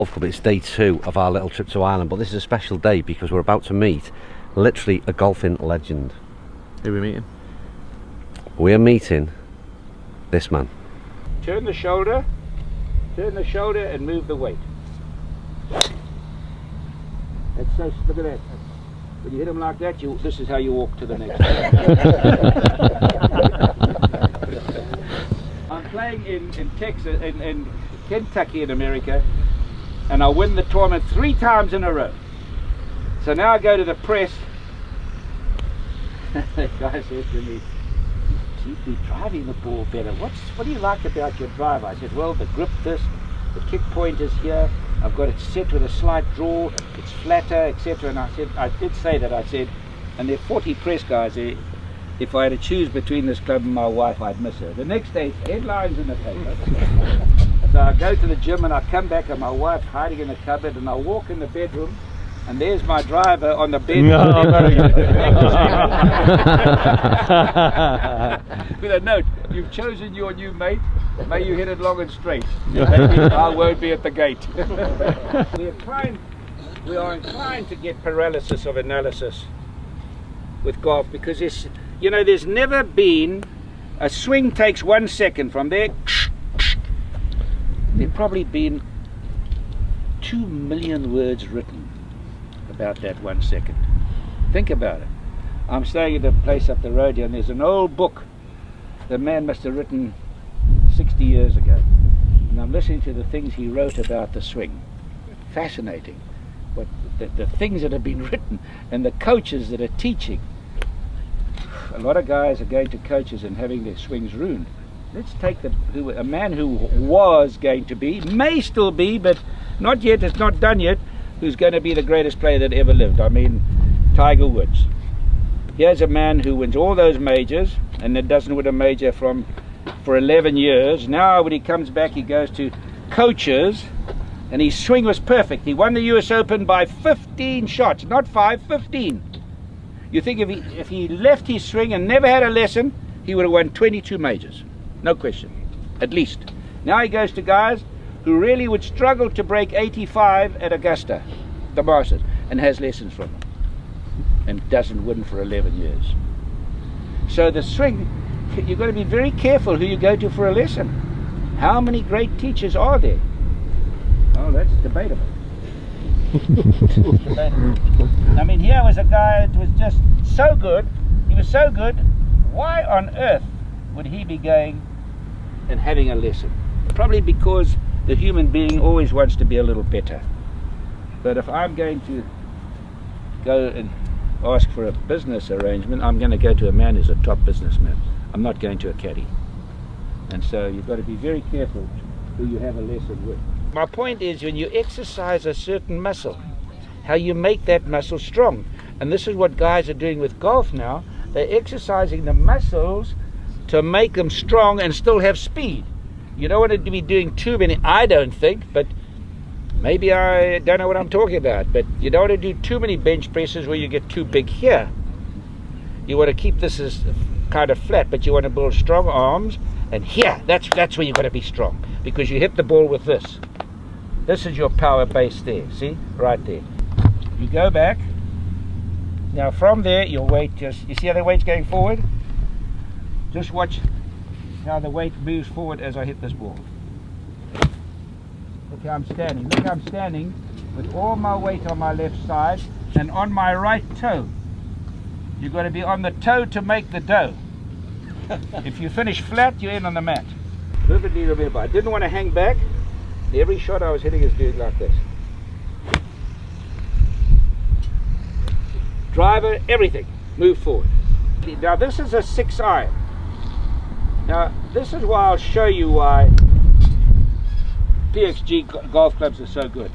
It's day 2 of our little trip to Ireland, but this is a special day because we're about to meet literally a golfing legend. Who are we meeting? We're meeting this man. Turn the shoulder and move the weight. That's so, look at that. When you hit him like that, this is how you walk to the next one. I'm playing in Texas, in Kentucky in America, and I win the tournament 3 times in a row. So now I go to the press. The guy says to me, "You seem to be driving the ball better. What do you like about your drive?" I said, "Well, the grip this, the kick point is here. I've got it set with a slight draw. It's flatter, etc." And I did say that. I said, and there are 40 press guys there. If I had to choose between this club and my wife, I'd miss her. The next day, headlines in the paper. So I go to the gym and I come back and my wife's hiding in the cupboard, and I walk in the bedroom and there's my driver on the bed. No. With a note, "You've chosen your new mate. May you hit it long and straight." That means I won't be at the gate. We are inclined to get paralysis of analysis with golf because there's never been a swing takes 1 second from there. There've probably been 2 million words written about that 1 second. Think about it. I'm staying at a place up the road here, and there's an old book the man must have written 60 years ago, and I'm listening to the things he wrote about the swing. Fascinating. But the things that have been written and the coaches that are teaching. A lot of guys are going to coaches and having their swings ruined. Let's take a man who was going to be, may still be, but not yet, it's not done yet, who's going to be the greatest player that ever lived. I mean, Tiger Woods. Here's a man who wins all those majors and then doesn't win a major for 11 years. Now when he comes back, he goes to coaches and his swing was perfect. He won the US Open by 15 shots, not 5, 15. You think if he left his swing and never had a lesson, he would have won 22 majors. No question, at least. Now he goes to guys who really would struggle to break 85 at Augusta, the Masters, and has lessons from them, and doesn't win for 11 years. So the swing, you've got to be very careful who you go to for a lesson. How many great teachers are there? Oh, that's debatable. I mean, here was a guy that was just so good. He was so good. Why on earth would he be going and having a lesson? Probably because the human being always wants to be a little better. But if I'm going to go and ask for a business arrangement, I'm going to go to a man who's a top businessman. I'm not going to a caddy. And so you've got to be very careful who you have a lesson with. My point is, when you exercise a certain muscle, how you make that muscle strong. And this is what guys are doing with golf now. They're exercising the muscles to make them strong and still have speed. You don't want to be doing too many, I don't think, but maybe I don't know what I'm talking about, but you don't want to do too many bench presses where you get too big here. You want to keep this as kind of flat, but you want to build strong arms, and here, that's where you've got to be strong, because you hit the ball with this. This is your power base there, see? Right there. You go back. Now from there, your weight you see how the weight's going forward? Just watch how the weight moves forward as I hit this ball. Look how I'm standing. Look how I'm standing with all my weight on my left side and on my right toe. You've got to be on the toe to make the dough. If you finish flat, you're in on the mat. Vividly remember, I didn't want to hang back. Every shot I was hitting is doing like this. Driver, everything, move forward. Now this is a 6-iron. Now this is why I'll show you why PXG golf clubs are so good.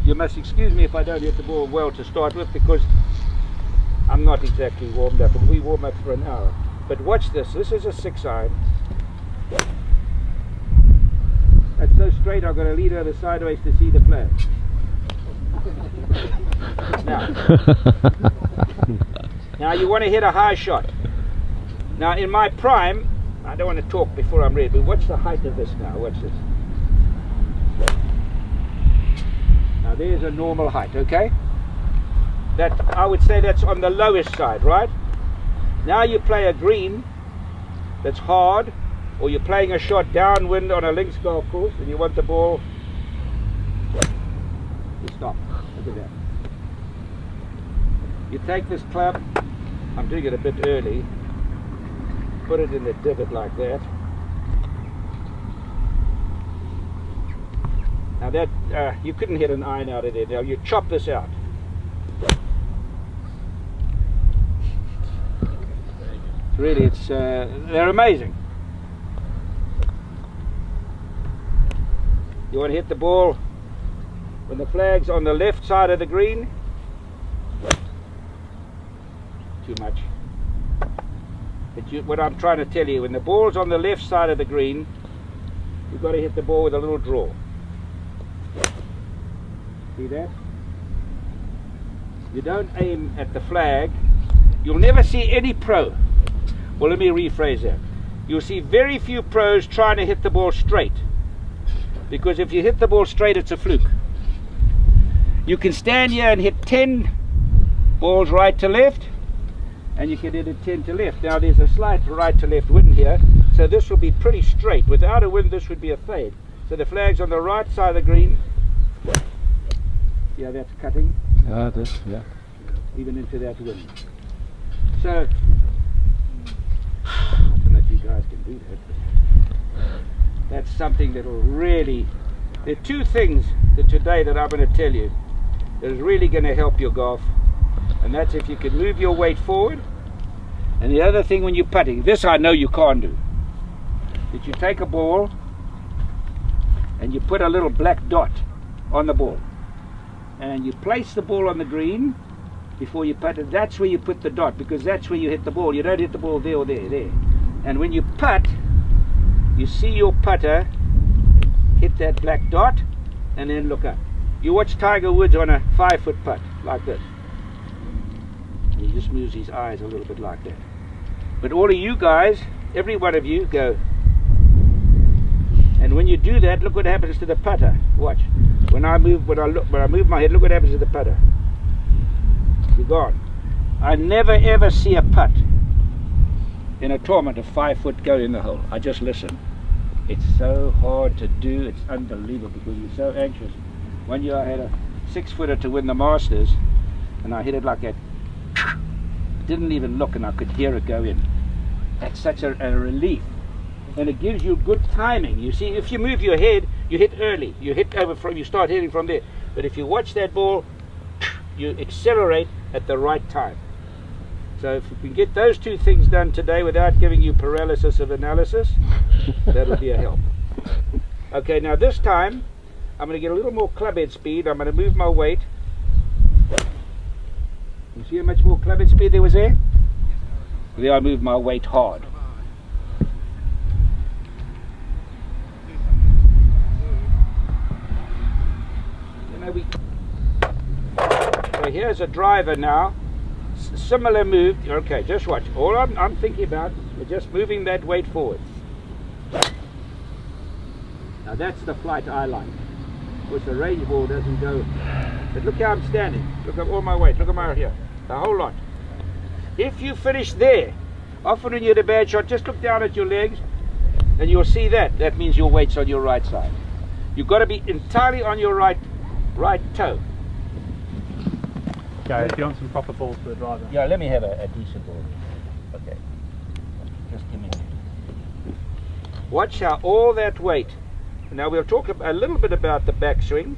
You must excuse me if I don't hit the ball well to start with, because I'm not exactly warmed up, and we warm up for an hour. But watch this, this is a 6-iron. That's so straight I've got to lead over sideways to see the flag. Now you want to hit a high shot. Now in my prime, I don't want to talk before I'm ready, but what's the height of this now? Watch this. Now there's a normal height, okay? That, I would say that's on the lowest side, right? Now you play a green that's hard, or you're playing a shot downwind on a links golf course and you want the ball, you stop. Look at that. You take this club, I'm doing it a bit early, put it in the divot like that. Now that, you couldn't hit an iron out of there. Now you chop this out. Really, they're amazing. You want to hit the ball when the flag's on the left side of the green. Too much. But what I'm trying to tell you, when the ball's on the left side of the green, you've got to hit the ball with a little draw. See that? You don't aim at the flag. You'll never see any pro. Well, let me rephrase that. You'll see very few pros trying to hit the ball straight. Because if you hit the ball straight, it's a fluke. You can stand here and hit 10 balls right to left, and you can hit it 10 to left. Now there's a slight right to left wind here, so this will be pretty straight. Without a wind, this would be a fade. So the flag's on the right side of the green. Yeah, that's cutting. This, yeah. Even into that wind. So, I don't know if you guys can do that, but that's something that will really, there are two things that today that I'm going to tell you that is really going to help your golf, and that's if you can move your weight forward, and the other thing when you're putting, this I know you can't do, that you take a ball and you put a little black dot on the ball, and you place the ball on the green before you putt it. That's where you put the dot, because that's where you hit the ball. You don't hit the ball there or there, there. And when you putt, you see your putter hit that black dot and then look up. You watch Tiger Woods on a 5-foot putt like this. He just moves his eyes a little bit like that. But all of you guys, every one of you, go. And when you do that, look what happens to the putter. Watch. When I move my head, look what happens to the putter. You're gone. I never ever see a putt in a tournament of 5 foot go in the hole. I just listen. It's so hard to do. It's unbelievable because you're so anxious. One year I had a 6-footer to win the Masters, and I hit it like that. Didn't even look, and I could hear it go in. That's such a relief, and it gives you good timing. You see, if you move your head, you hit early. You hit over from. You start hitting from there. But if you watch that ball, you accelerate at the right time. So if we can get those two things done today without giving you paralysis of analysis, that'll be a help. Okay, now this time I'm going to get a little more clubhead speed. I'm going to move my weight. You see how much more clubhead speed there was there? There I moved my weight hard. So here's a driver now, similar move. Okay, just watch. All I'm thinking about is just moving that weight forward. Now that's the flight I like. Of course the range ball doesn't go, but look how I'm standing. Look at all my weight. Look at my here, the whole lot. If you finish there, often when you hit a bad shot, just look down at your legs and you'll see that. That means your weight's on your right side. You've got to be entirely on your right toe. Okay, if you want some proper balls for the driver. Yeah, let me have a decent ball. Okay. Just give me. Watch how all that weight. Now we'll talk a little bit about the backswing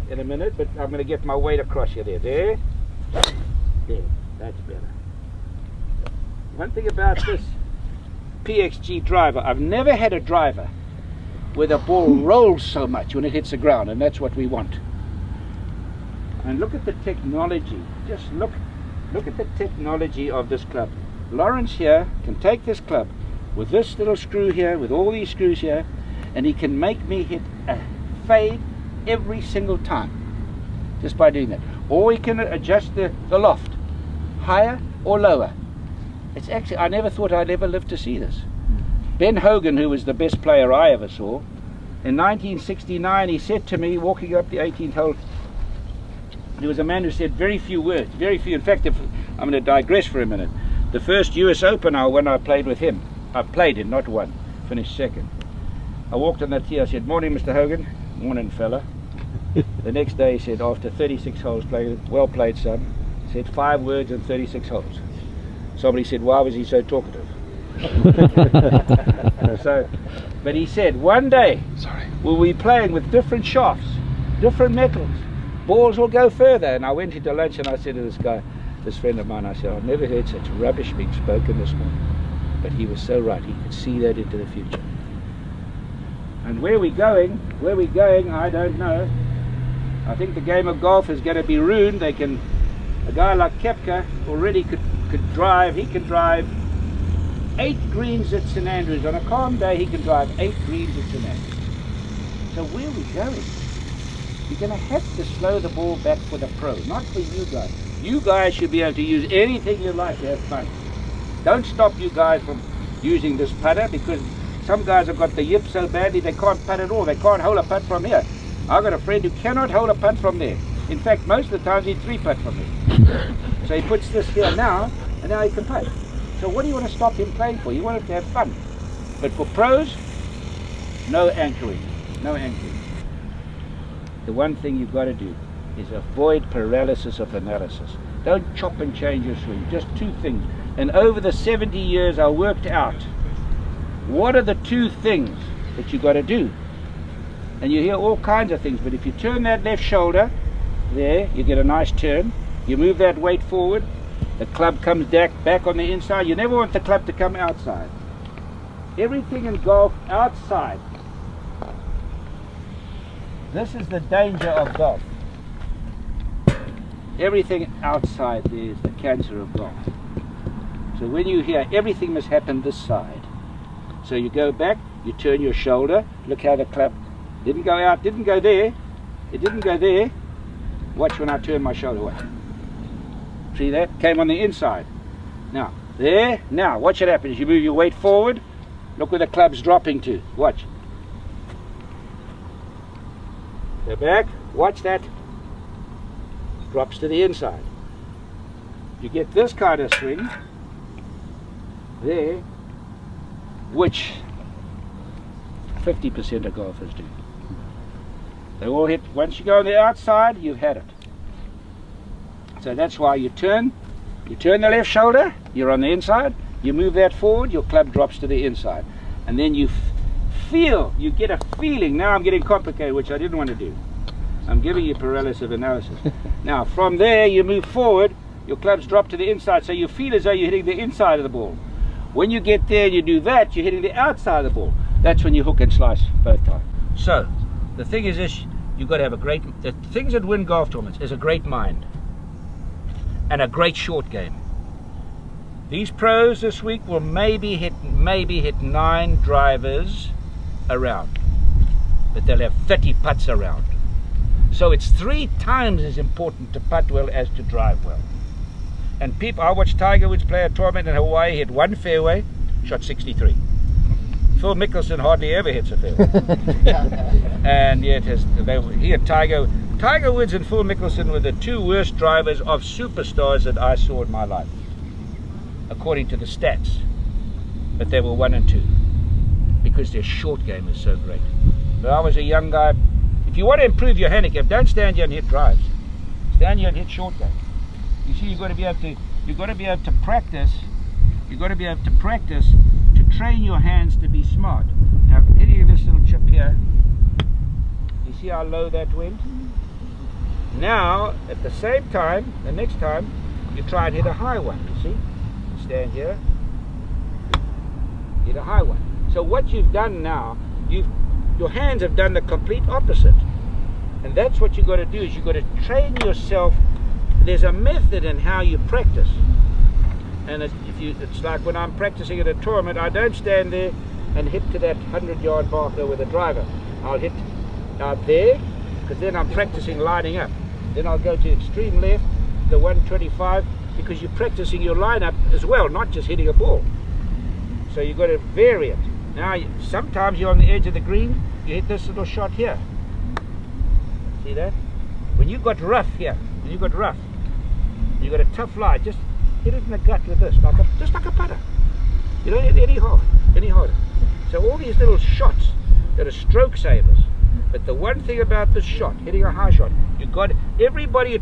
in a minute, but I'm going to get my weight across here. There. That's better. One thing about this PXG driver, I've never had a driver where the ball rolls so much when it hits the ground, and that's what we want. And look at the technology. Just look at the technology of this club. Lawrence here can take this club with this little screw here, with all these screws here, and he can make me hit a fade every single time just by doing that. Or he can adjust the loft higher or lower. It's actually, I never thought I'd ever live to see this. Ben Hogan, who was the best player I ever saw, in 1969 he said to me, walking up the 18th hole, There was a man who said very few words, very few. In fact, if I'm going to digress for a minute. The first US Open when I played with him, I played it, not won, finished second. I walked on that tee, I said, "Morning, Mr. Hogan." "Morning, fella." The next day he said, after 36 holes played, "Well played, son." He said 5 words in 36 holes. Somebody said, "Why was he so talkative?" But he said, one day we'll be playing with different shafts, different metals. Balls will go further. And I went into lunch and I said to this guy, this friend of mine, I said, "I've never heard such rubbish being spoken this morning." But he was so right. He could see that into the future. And where we're going, I don't know. I think the game of golf is going to be ruined. A guy like Koepka already could drive. He can drive 8 greens at St Andrews. On a calm day, he can drive 8 greens at St Andrews. So where are we going? You're going to have to slow the ball back for the pro, not for you guys. You guys should be able to use anything you like to have fun. Don't stop you guys from using this putter, because some guys have got the yip so badly they can't putt at all. They can't hold a putt from here. I've got a friend who cannot hold a putt from there. In fact, most of the times he 3-putt from there. So he puts this here now, and now he can putt. So what do you want to stop him playing for? You want him to have fun. But for pros, no anchoring. No anchoring. The one thing you've got to do is avoid paralysis of analysis. Don't chop and change your swing. Just 2 things. And over the 70 years I worked out, what are the 2 things that you got to do? And you hear all kinds of things, but if you turn that left shoulder, there, you get a nice turn. You move that weight forward, the club comes back on the inside. You never want the club to come outside. Everything in golf outside. This is the danger of golf. Everything outside there is the cancer of golf. So when you hear everything must happen this side, so you go back, you turn your shoulder, look how the club didn't go out, didn't go there, it didn't go there. Watch when I turn my shoulder away. See that? Came on the inside. Now, there, now watch what happens. You move your weight forward, look where the club's dropping to. Watch. Go back, watch that. Drops to the inside. You get this kind of swing there, which 50% of golfers do. They all hit, once you go on the outside, you've had it. So that's why you turn the left shoulder, you're on the inside, you move that forward, your club drops to the inside. And then you you get a feeling. Now I'm getting complicated, which I didn't want to do. I'm giving you paralysis of analysis. Now from there you move forward, your clubs drop to the inside, so you feel as though you're hitting the inside of the ball. When you get there and you do that, you're hitting the outside of the ball. That's when you hook and slice both times. So the thing is this, you've got to have the things that win golf tournaments is a great mind and a great short game. These pros this week will maybe hit 9 drivers around, but they'll have 30 putts around. So it's 3 times as important to putt well as to drive well. And people, I watched Tiger Woods play a tournament in Hawaii, hit 1 fairway, shot 63. Phil Mickelson hardly ever hits a fairway. And yet Tiger Woods and Phil Mickelson were the 2 worst drivers of superstars that I saw in my life, according to the stats. But they were 1 and 2 because their short game is so great. But I was a young guy. If you want to improve your handicap, don't stand here and hit drives. Stand here and hit short game. You see, you've got to be able to practice. You've got to be able to practice to train your hands to be smart. Now, hitting this little chip here, you see how low that went? Now, at the same time, the next time, you try and hit a high one, you see? Stand here, hit a high one. So what you've done now, your hands have done the complete opposite. And that's what you've got to do, is you've got to train yourself. There's a method in how you practice. And it's like when I'm practicing at a tournament, I don't stand there and hit to that 100-yard marker with a driver. I'll hit out there, because then I'm practicing lining up. Then I'll go to extreme left, the 125, because you're practicing your lineup as well, not just hitting a ball. So you've got to vary it. Now, sometimes you're on the edge of the green, you hit this little shot here. See that? When you've got rough here, and you've got rough, you've got a tough lie, just hit it in the gut with this, just like a putter. You don't hit any harder. So all these little shots that are stroke savers. But the one thing about this shot, hitting a high shot, you got everybody.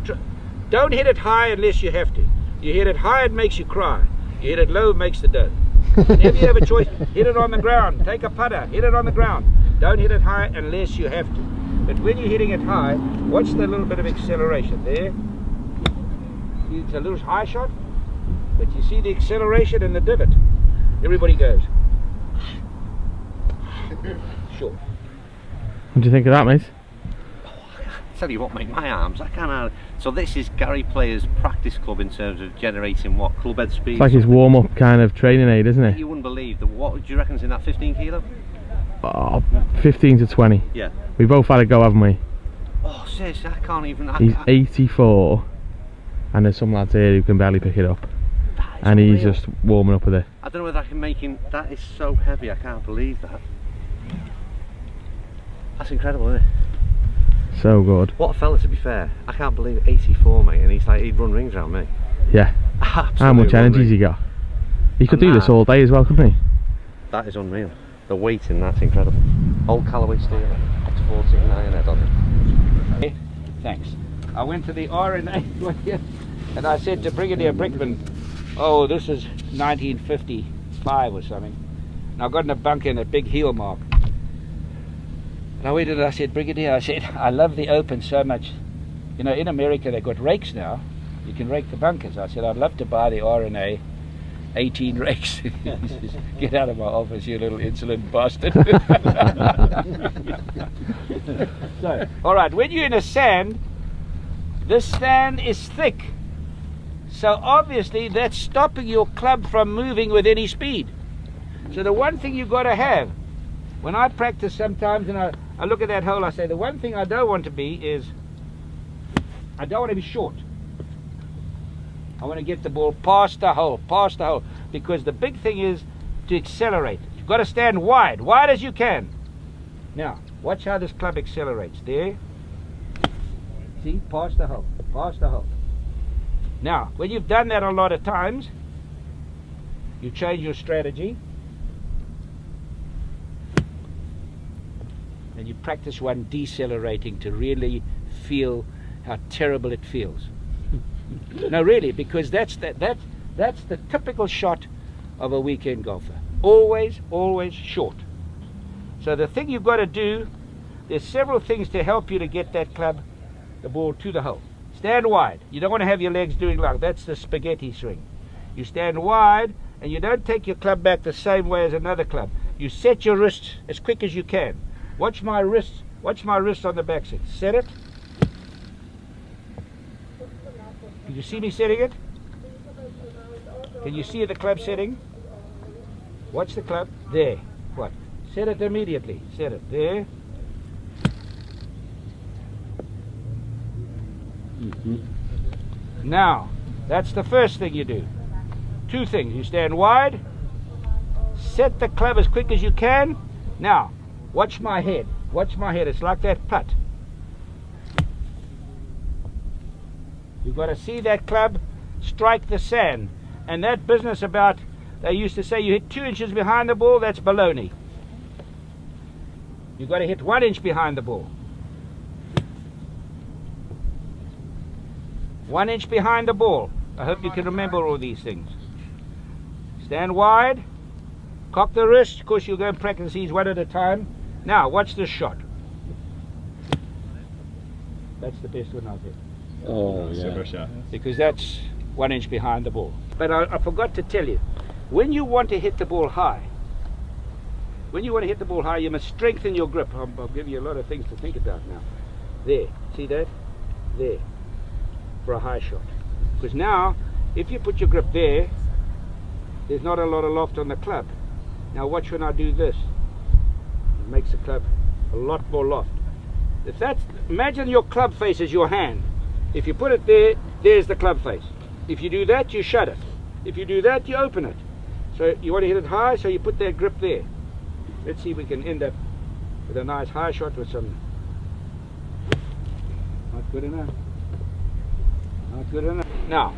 Don't hit it high unless you have to. You hit it high, it makes you cry. You hit it low, it makes the dough. Whenever you have a choice, hit it on the ground. Take a putter, hit it on the ground. Don't hit it high unless you have to. But when you're hitting it high, watch the little bit of acceleration there. It's a little high shot, but you see the acceleration in the divot. Everybody goes. Sure. What do you think of that, mate? Tell you what, mate, my arms, I can't. So this is Gary Player's practice club in terms of generating what? Club head speed? It's like his warm-up kind of training aid, isn't it? You wouldn't believe, what do you reckon's in that 15 kilo? Oh, 15 to 20. Yeah. We both had a go, haven't we? Oh, seriously, I can't even. He's 84, and there's some lads here who can barely pick it up. And he's just warming up with it. I don't know whether I can make him. That is so heavy, I can't believe that. That's incredible, isn't it? So good. What a fella, to be fair. I can't believe it, 84, mate, and he's like, he'd run rings around me. Yeah. How much energy's he got? He could do this all day as well, couldn't he? That is unreal. The weight in that's incredible. Old Callaway steel, X14 iron head on it. Hey, thanks. I went to the R&A one year, and I said to Brigadier Brickman, oh, this is 1955 or something. And I got in a bunker in a big heel mark. And I went and I said, Brigadier, I said, I love the open so much. You know, in America they've got rakes now. You can rake the bunkers. I said, I'd love to buy the R&A 18 rakes. He says, get out of my office, you little insolent bastard. So, all right, when you're in a sand, this sand is thick. So obviously that's stopping your club from moving with any speed. So the one thing you've got to have, when I practice sometimes and I look at that hole, I say the one thing I don't want to be is, I don't want to be short. I want to get the ball past the hole, because the big thing is to accelerate. You've got to stand wide as you can. Now, watch how this club accelerates. There. See, past the hole. Now, when you've done that a lot of times, you change your strategy. And you practice one decelerating to really feel how terrible it feels. No, really, because that's the typical shot of a weekend golfer. Always short. So the thing you've got to do, there's several things to help you to get that club, the ball to the hole. Stand wide. You don't want to have your legs doing like that's the spaghetti swing. You stand wide and you don't take your club back the same way as another club. You set your wrists as quick as you can. Watch my wrists on the backswing. Set it. Can you see me setting it? Can you see the club setting? Watch the club. There. What? Set it immediately. Set it. There. Now, that's the first thing you do. Two things. You stand wide. Set the club as quick as you can. Now, watch my head. Watch my head. It's like that putt. You've got to see that club strike the sand. And that business about, they used to say you hit 2 inches behind the ball, that's baloney. You've got to hit 1 inch behind the ball. 1 inch behind the ball. I hope you can remember all these things. Stand wide. Cock the wrist. Of course, you'll go and practice these one at a time. Now, watch this shot. That's the best one I've hit. Oh, yeah. Because that's 1 inch behind the ball. But I forgot to tell you, when you want to hit the ball high, you must strengthen your grip. I'll give you a lot of things to think about now. There, see that? There, for a high shot. Because now, if you put your grip there, there's not a lot of loft on the club. Now watch when I do this. It makes the club a lot more loft. If that's, imagine your club face is your hand. If you put it there, there's the club face. If you do that, you shut it. If you do that, you open it. So you want to hit it high, so you put that grip there. Let's see if we can end up with a nice high shot with some. Not good enough. Not good enough. Now,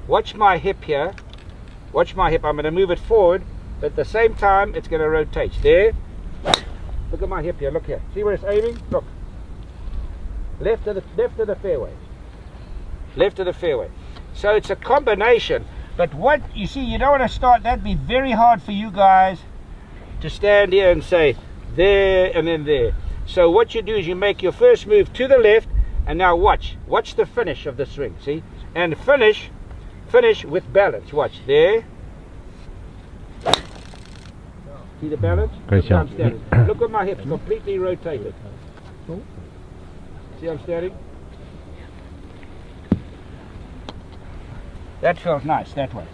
watch my hip here. Watch my hip. I'm going to move it forward, but at the same time, it's going to rotate. There. Look at my hip here. Look here. See where it's aiming? Look. Left of the fairway. Left of the fairway. So it's a combination. But what you see, you don't want to start. That'd be very hard for you guys to stand here and say there and then there. So what you do is you make your first move to the left, and now watch the finish of the swing. See, and finish with balance. Watch there. See the balance? Great shot. Look at my hips, completely rotated. See I'm standing? That feels nice that way.